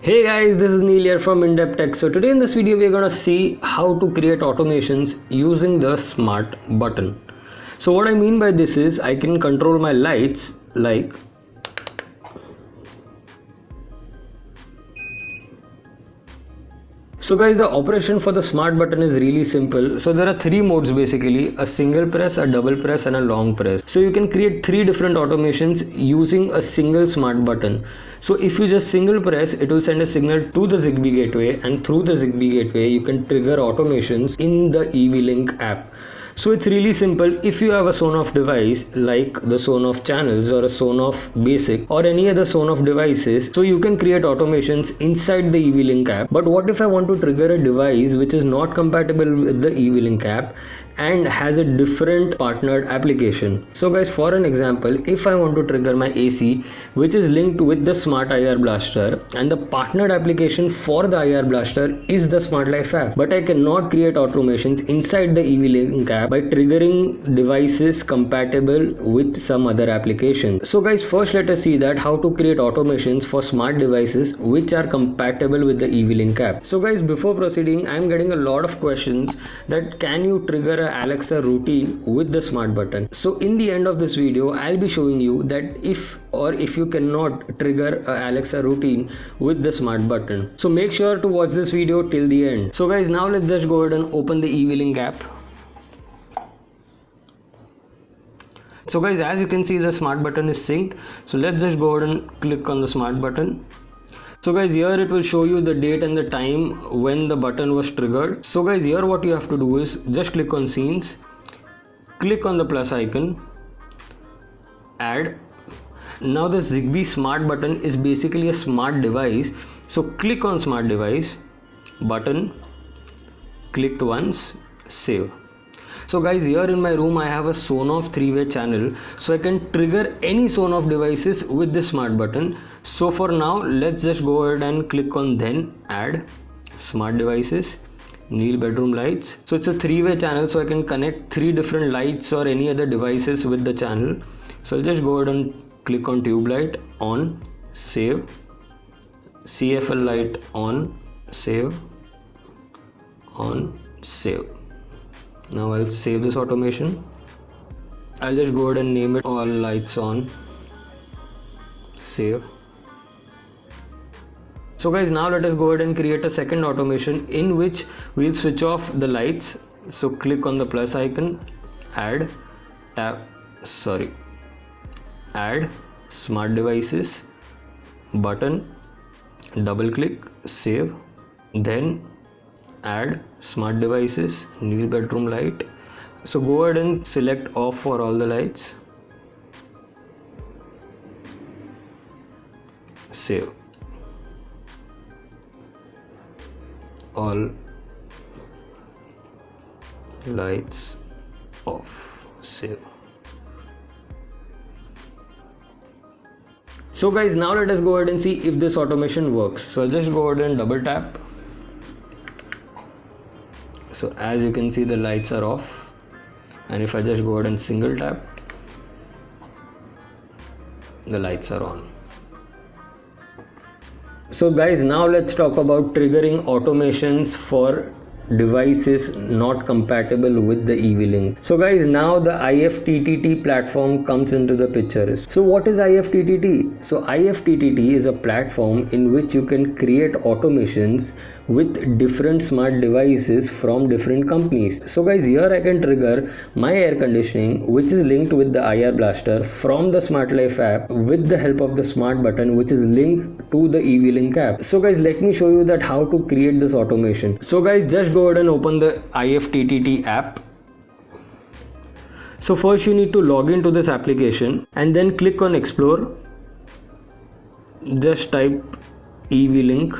Hey guys, this is Neil here from InDepth Tech. So today in this video we are going to see how to create automations using the smart button. So what I mean by this is I can control my lights like So guys, the operation for the smart button is really simple. So there are three modes basically: a single press, a double press and a long press. So you can create three different automations using a single smart button. So if you just single press, it will send a signal to the Zigbee gateway, and through the Zigbee gateway you can trigger automations in the EV-Link app. So it's really simple. If you have a Sonoff device like the Sonoff channels or a Sonoff basic or any other Sonoff devices, so you can create automations inside the EV-Link app. But what if I want to trigger a device which is not compatible with the EV-Link app and has a different partnered application? So guys, for an example, if I want to trigger my AC which is linked with the Smart IR Blaster, and the partnered application for the IR Blaster is the Smart Life app, but I cannot create automations inside the EV-Link app by triggering devices compatible with some other application. So guys, first let us see that how to create automations for smart devices which are compatible with the EV-Link app. So guys, before proceeding, I am getting a lot of questions that can you trigger a Alexa routine with the smart button. So in the end of this video, I'll be showing you that if you cannot trigger a Alexa routine with the smart button. So make sure to watch this video till the end. So guys, now let's just go ahead and open the EV-Link app. So guys, as you can see, the smart button is synced. So let's just go ahead and click on the smart button. So guys, here it will show you the date and the time when the button was triggered. So guys, here what you have to do is just click on scenes, click on the plus icon, add. Now the Zigbee smart button is basically a smart device. So click on smart device, button, clicked once, save. So guys, here in my room I have a Sonoff 3-way channel, so I can trigger any Sonoff devices with this smart button. So for now, let's just go ahead and click on then add smart devices, Neil bedroom lights. So it's a 3-way channel, so I can connect 3 different lights or any other devices with the channel. So I'll just go ahead and click on tube light, on, save, CFL light, on, save, on, save. Now I'll save this automation. I'll just go ahead and name it all lights on, save. So guys, now let us go ahead and create a second automation in which we'll switch off the lights. So click on the plus icon, add smart devices, button, double click, save, then add smart devices, Neil bedroom light. So go ahead and select off for all the lights, save, all lights off, save. So guys, now let us go ahead and see if this automation works. So I'll just go ahead and double tap. So as you can see, the lights are off, and if I just go ahead and single tap, the lights are on. So guys, now let's talk about triggering automations for devices not compatible with the EV-Link. So guys, now the IFTTT platform comes into the picture. So what is IFTTT? So IFTTT is a platform in which you can create automations with different smart devices from different companies. So guys, here I can trigger my air conditioning which is linked with the IR Blaster from the Smart Life app with the help of the smart button which is linked to the EV-Link app. So guys, let me show you that how to create this automation. So guys, just go ahead and open the IFTTT app. So first you need to log into this application and then click on explore. Just type EV-Link.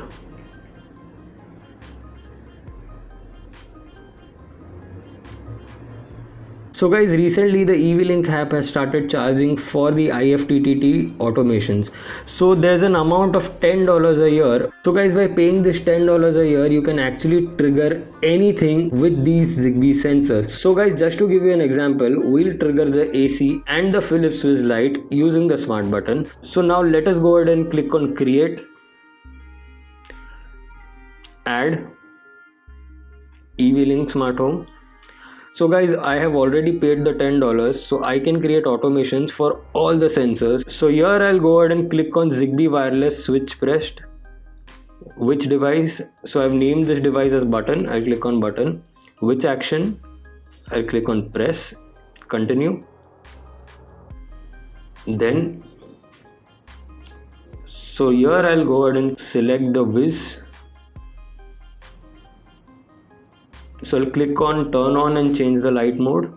So guys, recently the EV-Link app has started charging for the IFTTT automations. So there's an amount of $10 a year. So guys, by paying this $10 a year, you can actually trigger anything with these Zigbee sensors. So guys, just to give you an example, we'll trigger the AC and the Philips Hue light using the smart button. So now let us go ahead and click on create. add EV-Link Smart Home. So guys, I have already paid the $10, so I can create automations for all the sensors. So here I'll go ahead and click on Zigbee wireless switch pressed. Which device? So I've named this device as button. I'll click on button. Which action? I'll click on press. Continue. Then, so here I'll go ahead and select the Wiz. So I'll click on turn on and change the light mode.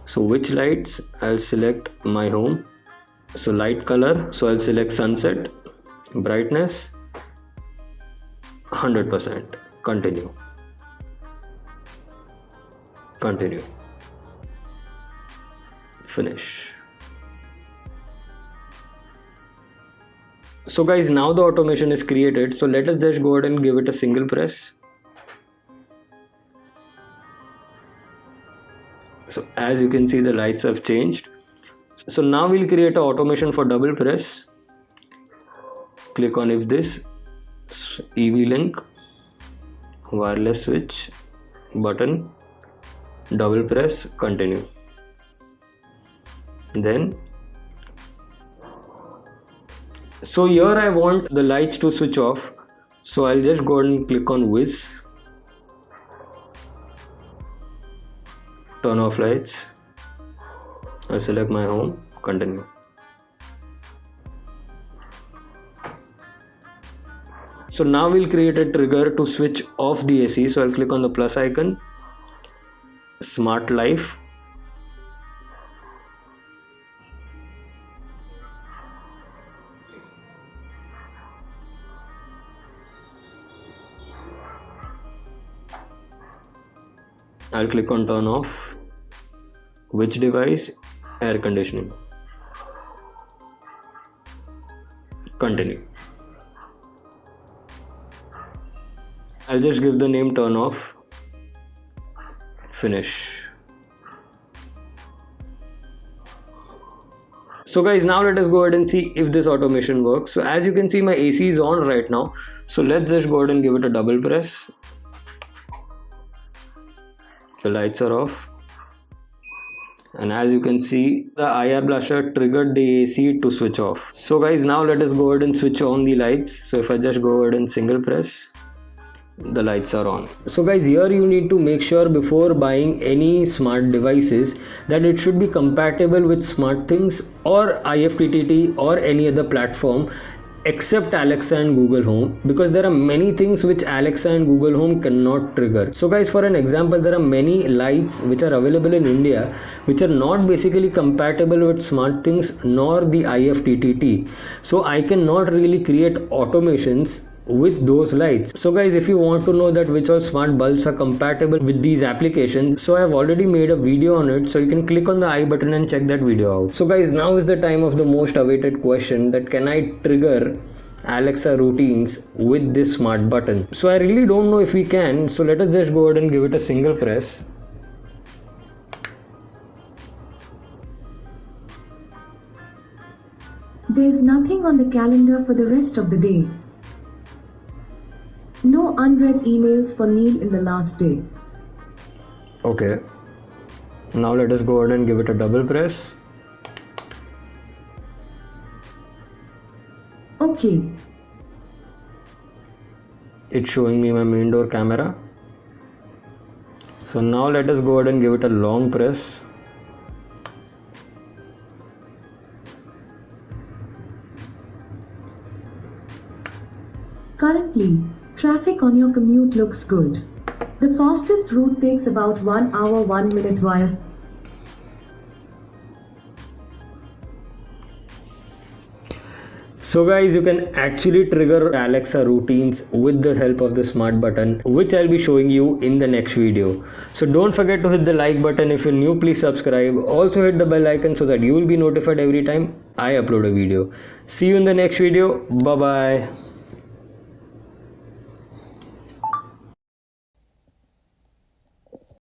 So which lights? I'll select my home. So light color. So I'll select sunset. Brightness 100%. Continue. Continue. Finish. So guys, now the automation is created. So let us just go ahead and give it a single press. So as you can see, the lights have changed. So now we'll create an automation for double press. Click on if this, EV-Link, wireless switch, button, double press, continue. Then, so here I want the lights to switch off. So I'll just go ahead and click on Wiz. Turn off lights. I select my home. Continue. So now we'll create a trigger to switch off the AC. So I'll click on the plus icon. Smart Life. I'll click on turn off. Which device? Air conditioning. Continue. I'll just give the name turn off. Finish. So guys, now let us go ahead and see if this automation works. So as you can see, my AC is on right now. So let's just go ahead and give it a double press. The lights are off, and as you can see, the IR blaster triggered the AC to switch off. So guys, now let us go ahead and switch on the lights. So if I just go ahead and single press, the lights are on. So guys, here you need to make sure before buying any smart devices that it should be compatible with SmartThings or IFTTT or any other platform except Alexa and Google Home, because there are many things which Alexa and Google Home cannot trigger. So guys, for an example, there are many lights which are available in India which are not basically compatible with SmartThings nor the IFTTT. So I cannot really create automations with those lights. So guys, if you want to know that which all smart bulbs are compatible with these applications, so I have already made a video on it, so you can click on the I button and check that video out. So guys, now is the time of the most awaited question, that can I trigger Alexa routines with this smart button? So I really don't know if we can, so let us just go ahead and give it a single press. There's nothing on the calendar for the rest of the day. No unread emails for Neil in the last day. Okay. Now let us go ahead and give it a double press. Okay. It's showing me my main door camera. So now let us go ahead and give it a long press. Currently, traffic on your commute looks good. The fastest route takes about 1 hour 1 minute via. So guys, you can actually trigger Alexa routines with the help of the smart button, which I'll be showing you in the next video. So don't forget to hit the like button. If you're new, please subscribe. Also hit the bell icon so that you will be notified every time I upload a video. See you in the next video. Bye bye.